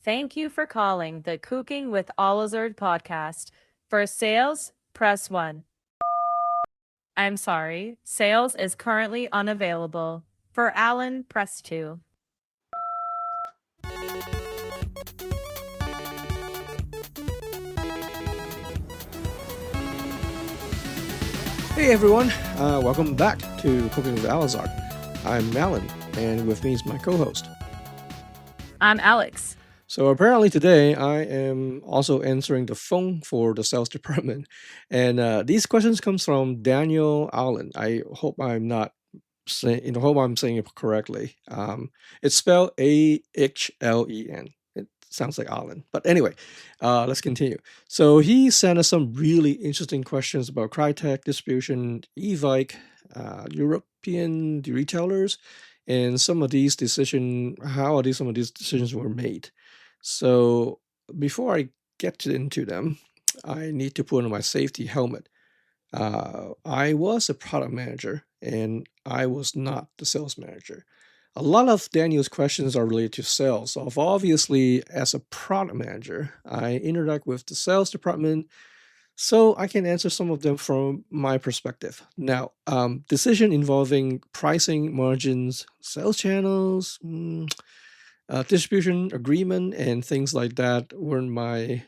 Thank you for calling the Cooking with Allizard podcast. For sales, press 1. I'm sorry, sales is currently unavailable. For Allen, press 2. Hey everyone, welcome back to Cooking with Allizard. I'm Alan, and with me is my co-host. I'm Alex. So apparently today I am also answering the phone for the sales department, and these questions comes from Daniel Ahlen. I hope I'm not saying, hope I'm saying it correctly. It's spelled Ahlen. It sounds like Allen, but anyway, let's continue. So he sent us some really interesting questions about KRYTAC distribution, Evike, European retailers, and some of these some of these decisions were made. So before I into them, I need to put on my safety helmet. I was a product manager and I was not the sales manager. A lot of Daniel's questions are related to sales. So obviously, as a product manager, I interact with the sales department, so I can answer some of them from my perspective. Now, decision involving pricing, margins, sales channels, distribution agreement, and things like that weren't my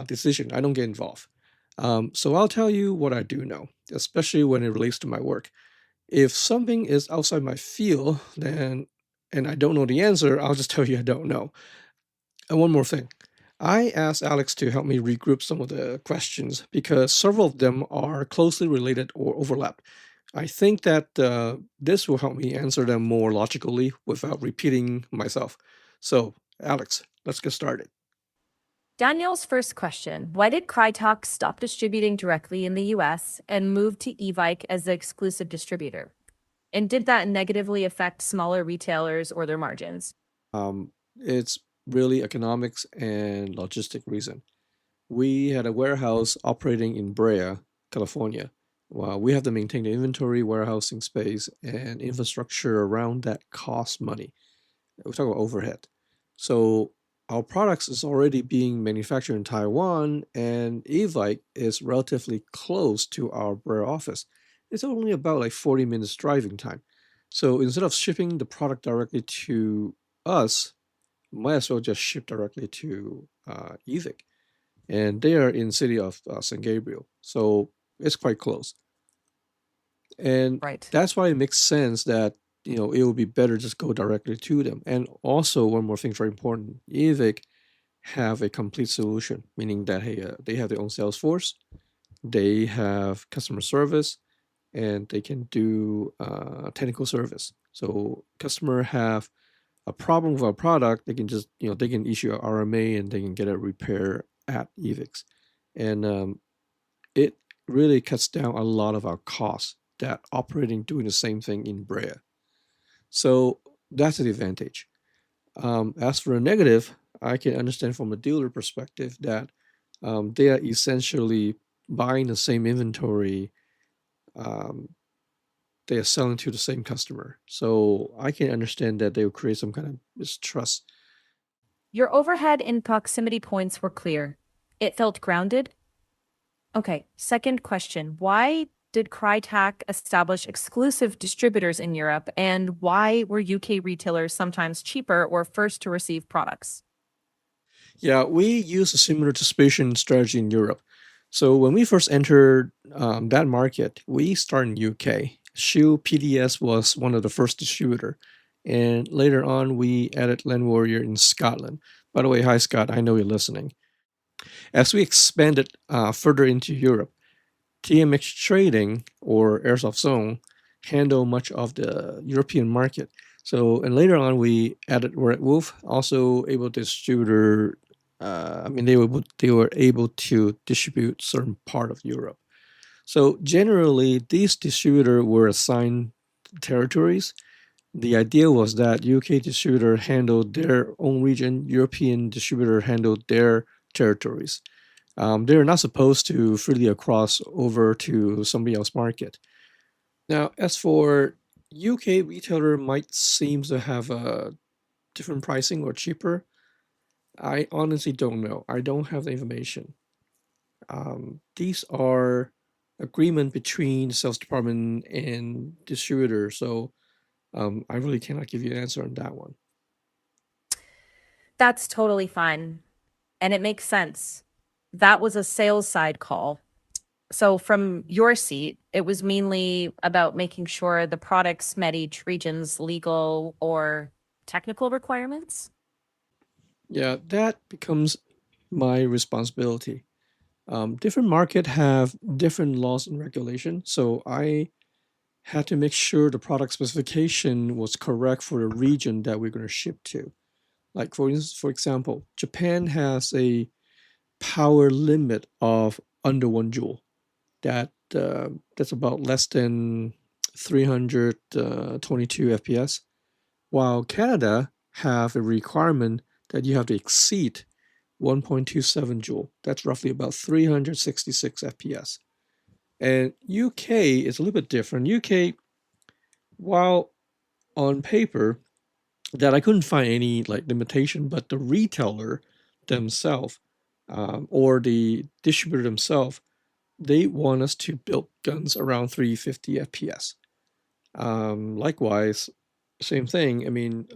decision. I don't get involved. So I'll tell you what I do know, especially when it relates to my work. If something is outside my field, then and I don't know the answer, I'll just tell you I don't know. And one more thing. I asked Alex to help me regroup some of the questions because several of them are closely related or overlap. I think that this will help me answer them more logically without repeating myself. So, Alex, let's get started. Daniel's first question: why did KRYTAC stop distributing directly in the US and move to Evike as the exclusive distributor? And did that negatively affect smaller retailers or their margins? It's really economics and logistic reason. We had a warehouse operating in Brea, California. Well, we have to maintain the inventory, warehousing space, and infrastructure around that costs money. We talk about overhead. So our products is already being manufactured in Taiwan, and Evite is relatively close to our Brea office. It's only about like 40 minutes driving time. So instead of shipping the product directly to us, might as well just ship directly to Evike, and they are in city of San Gabriel, so it's quite close. And Right. that's why it makes sense that it would be better just go directly to them. And also, one more thing very important: Evike have a complete solution, meaning that hey, they have their own sales force, they have customer service, and they can do technical service. So customer have a problem with our product, they can just they can issue a RMA and they can get a repair at Evix, and it really cuts down a lot of our costs that operating doing the same thing in Brea. So that's the advantage. As for a negative, I can understand from a dealer perspective that they are essentially buying the same inventory. Um, they are selling to the same customer. So I can understand that they will create some kind of mistrust. Your overhead and proximity points were clear. It felt grounded. Okay, second question. Why did KRYTAC establish exclusive distributors in Europe, and why were UK retailers sometimes cheaper or first to receive products? Yeah, we use a similar distribution strategy in Europe. So when we first entered that market, we started in UK. Shoe PDS was one of the first distributor, and later on we added Land Warrior in Scotland. By the way, hi Scott, I know you're listening. As we expanded further into Europe, TMX Trading or Airsoft Zone handle much of the European market. So, and later on, we added Red Wolf, also able to distributor. I mean, they were able to distribute certain part of Europe. So generally, these distributors were assigned territories. The idea was that UK distributor handled their own region, European distributor handled their territories. They're not supposed to freely cross over to somebody else's market. Now, as for UK retailer might seem to have a different pricing or cheaper. I honestly don't know. I don't have the information. These are agreement between the sales department and distributor, so I really cannot give you an answer on that one. That's totally fine. And it makes sense. That was a sales side call. So, from your seat, it was mainly about making sure the products met each region's legal or technical requirements. Yeah, that becomes my responsibility. Different market have different laws and regulations, so I had to make sure the product specification was correct for the region that we're going to ship to. Like for example, Japan has a power limit of under 1 joule. That's about less than 322 FPS, while Canada have a requirement that you have to exceed 1.27 joule. That's roughly about 366 FPS. And UK is a little bit different. UK, while on paper that I couldn't find any like limitation, but the retailer themselves or the distributor themselves, they want us to build guns around 350 FPS. Likewise, same thing. I mean,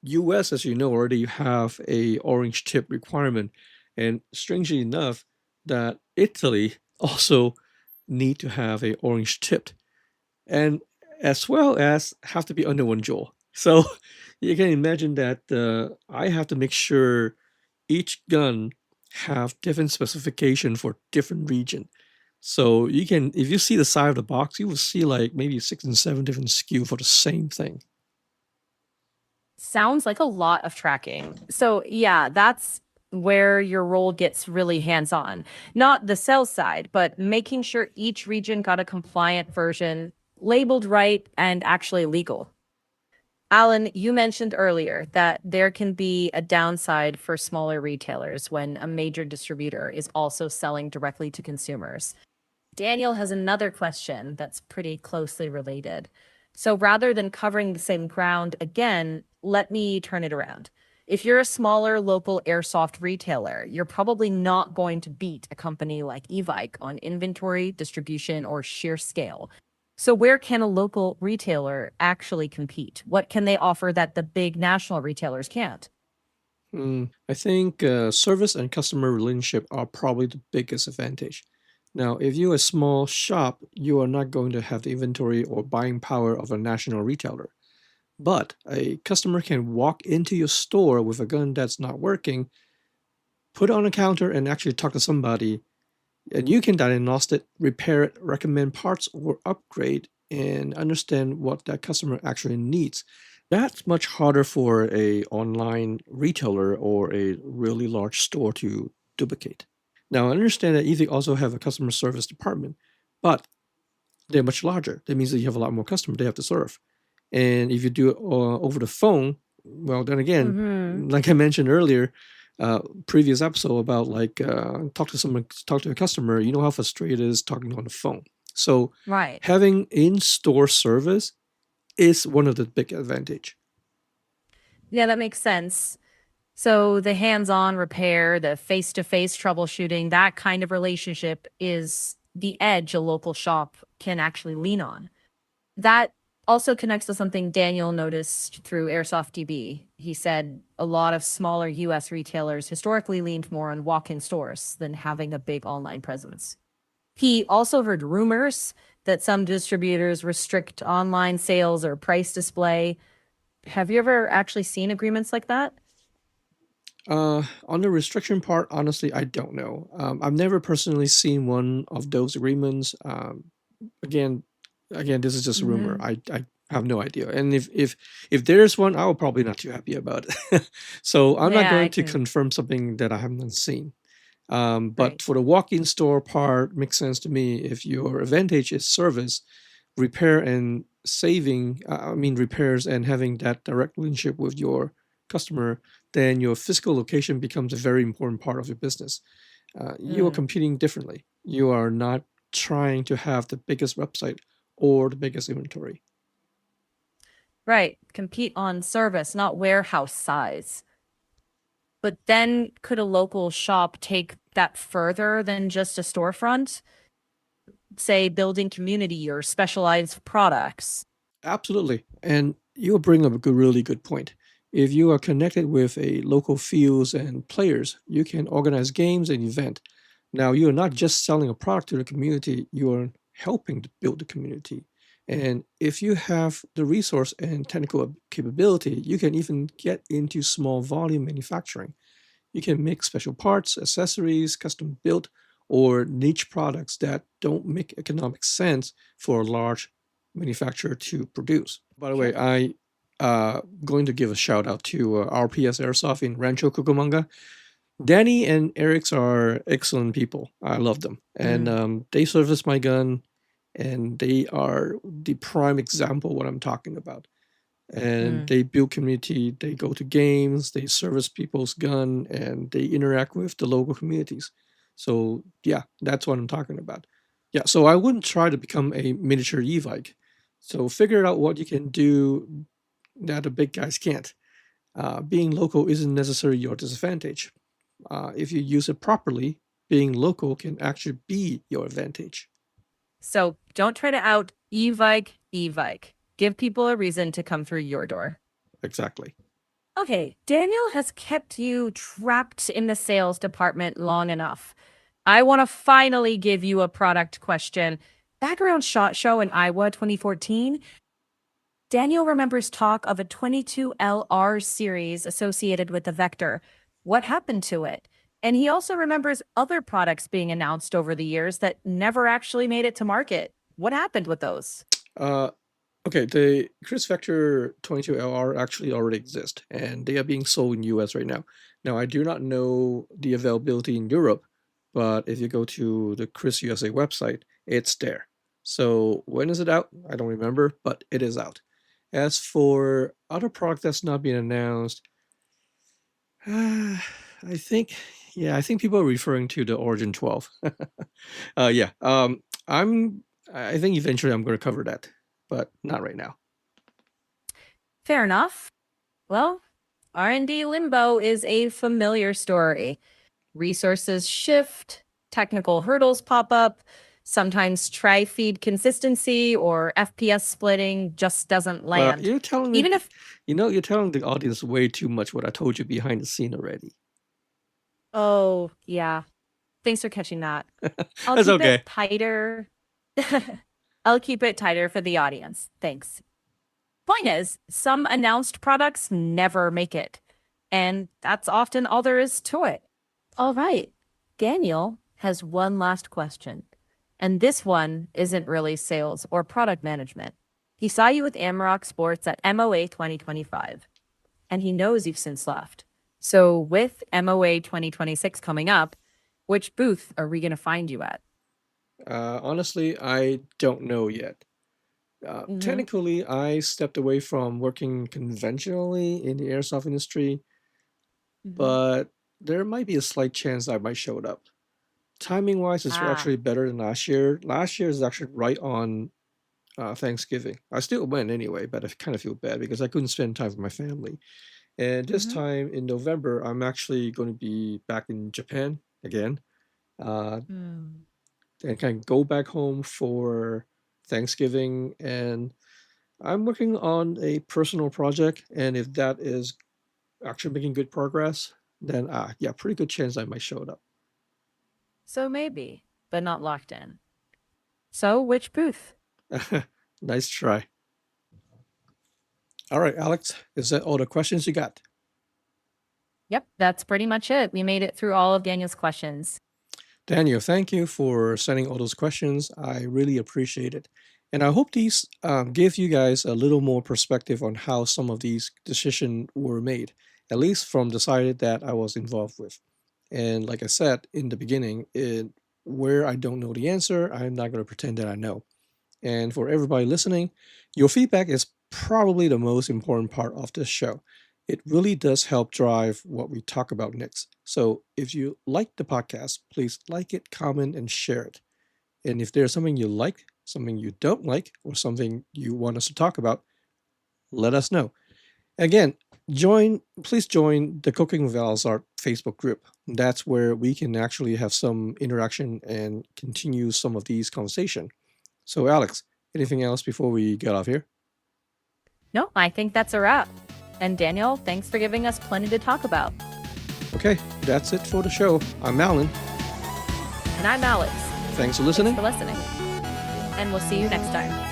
US, as you know, already have a orange tip requirement, and strangely enough, that Italy also need to have a orange tipped, and as well as have to be under 1 joule. So you can imagine that I have to make sure each gun have different specification for different region. So you can, if you see the side of the box, you will see like maybe 6 and 7 different SKU for the same thing. Sounds like a lot of tracking. So, yeah, that's where your role gets really hands on. Not the sales side, but making sure each region got a compliant version, labeled right, and actually legal. Alan, you mentioned earlier that there can be a downside for smaller retailers when a major distributor is also selling directly to consumers. Daniel has another question that's pretty closely related. So rather than covering the same ground again, let me turn it around. If you're a smaller local airsoft retailer, you're probably not going to beat a company like Evike on inventory, distribution, or sheer scale. So where can a local retailer actually compete? What can they offer that the big national retailers can't? I think service and customer relationship are probably the biggest advantage. Now, if you're a small shop, you are not going to have the inventory or buying power of a national retailer. But a customer can walk into your store with a gun that's not working, put it on a counter, and actually talk to somebody. And you can diagnose it, repair it, recommend parts, or upgrade, and understand what that customer actually needs. That's much harder for a online retailer or a really large store to duplicate. Now, I understand that Ethic also have a customer service department, but they're much larger. That means that you have a lot more customers they have to serve. And if you do it over the phone, well, then again, Mm-hmm. like I mentioned earlier, previous episode about like talk to a customer, you know how frustrated it is talking on the phone. So Right. having in-store service is one of the big advantage. Yeah, that makes sense. So the hands-on repair, the face-to-face troubleshooting, that kind of relationship is the edge a local shop can actually lean on. That also connects to something Daniel noticed through Airsoft DB. He said a lot of smaller US retailers historically leaned more on walk-in stores than having a big online presence. He also heard rumors that some distributors restrict online sales or price display. Have you ever actually seen agreements like that? On the restriction part, honestly, I don't know. I've never personally seen one of those agreements. Again, this is just a rumor. Hmm. I have no idea. And if there's one, I will probably not too happy about it. So I'm not Yeah, going I to can. confirm something that I haven't seen. Right. But for the walk-in store part, makes sense to me. If your advantage is service, repair and saving, I mean repairs and having that direct relationship with your customer, then your physical location becomes a very important part of your business. You are Mm. competing differently. You are not trying to have the biggest website or the biggest inventory. Right. Compete on service, not warehouse size. But then could a local shop take that further than just a storefront? Say building community or specialized products? Absolutely. And you bring up a really good point. If you are connected with a local fields and players, you can organize games and event. Now, you are not just selling a product to the community, you are helping to build the community. And if you have the resource and technical capability, you can even get into small volume manufacturing. You can make special parts, accessories, custom built, or niche products that don't make economic sense for a large manufacturer to produce. By the way, Sure. I going to give a shout out to RPS Airsoft in Rancho Cucamonga. Danny and Eric's are excellent people. I love them, and Mm, they service my gun, and they are the prime example of what I'm talking about. And mm. they build community, they go to games, they service people's gun, and they interact with the local communities. So yeah, that's what I'm talking about. Yeah, so I wouldn't try to become a miniature Evike. So figure out what you can do that the big guys can't. Being local isn't necessarily your disadvantage. If you use it properly, being local can actually be your advantage. So don't try to out Evike. Give people a reason to come through your door. Exactly. Okay, Daniel has kept you trapped in the sales department long enough. I want to finally give you a product question. Back around SHOT Show in Iowa 2014, Daniel remembers talk of a 22LR series associated with the Vector. What happened to it? And he also remembers other products being announced over the years that never actually made it to market. What happened with those? Uh, Okay, the Chris Vector 22LR actually already exist, and they are being sold in US right now. Now, I do not know the availability in Europe, but if you go to the Chris USA website, it's there. So when is it out? I don't remember, but it is out. As for other product that's not been announced, I think, yeah, I think people are referring to the Origin 12. Yeah, I'm, I think eventually I'm going to cover that, but not right now. Fair enough. Well, R&D limbo is a familiar story. Resources shift, technical hurdles pop up, sometimes tri-feed consistency or FPS splitting just doesn't Well, land. you're telling me, Even if, you're telling the audience way too much what I told you behind the scene already. oh, yeah, thanks for catching that. I'll That's keep okay. it tighter. I'll keep it tighter for the audience. Thanks. Point is, some announced products never make it. And that's often all there is to it. All right. Daniel has one last question. And this one isn't really sales or product management. He saw you with Amarok Sports at MOA 2025, and he knows you've since left. So, with MOA 2026 coming up, which booth are we going to find you at? Honestly, I don't know yet. Mm-hmm. Technically, I stepped away from working conventionally in the airsoft industry, Mm-hmm. but there might be a slight chance I might show it up. Timing wise, it's Ah. actually better than last year. Last year is actually right on Thanksgiving. I still went anyway, but I kind of feel bad because I couldn't spend time with my family. And this Mm-hmm. time in November, I'm actually going to be back in Japan again, uh, Mm. and kind of go back home for Thanksgiving. And I'm working on a personal project, and if that is actually making good progress, then yeah, pretty good chance I might show it up. So maybe, but not locked in. So which booth? Nice try. All right, Alex, is that all the questions you got? Yep, that's pretty much it. We made it through all of Daniel's questions. Daniel, thank you for sending all those questions. I really appreciate it. And I hope these give you guys a little more perspective on how some of these decisions were made, at least from the side that I was involved with. And like I said in the beginning, where I don't know the answer, I'm not going to pretend that I know. And for everybody listening, your feedback is probably the most important part of this show. It really does help drive what we talk about next. So if you like the podcast, please like it, comment, and share it. And if there's something you like, something you don't like, or something you want us to talk about, let us know. Again, please join the Cooking with Allizard Facebook group. That's where we can actually have some interaction and continue some of these conversation. So Alex, anything else before we get off here? No, I think that's a wrap. And Daniel, thanks for giving us plenty to talk about. Okay, that's it for the show. I'm Alan. And I'm Alex. Thanks for listening. And we'll see you next time.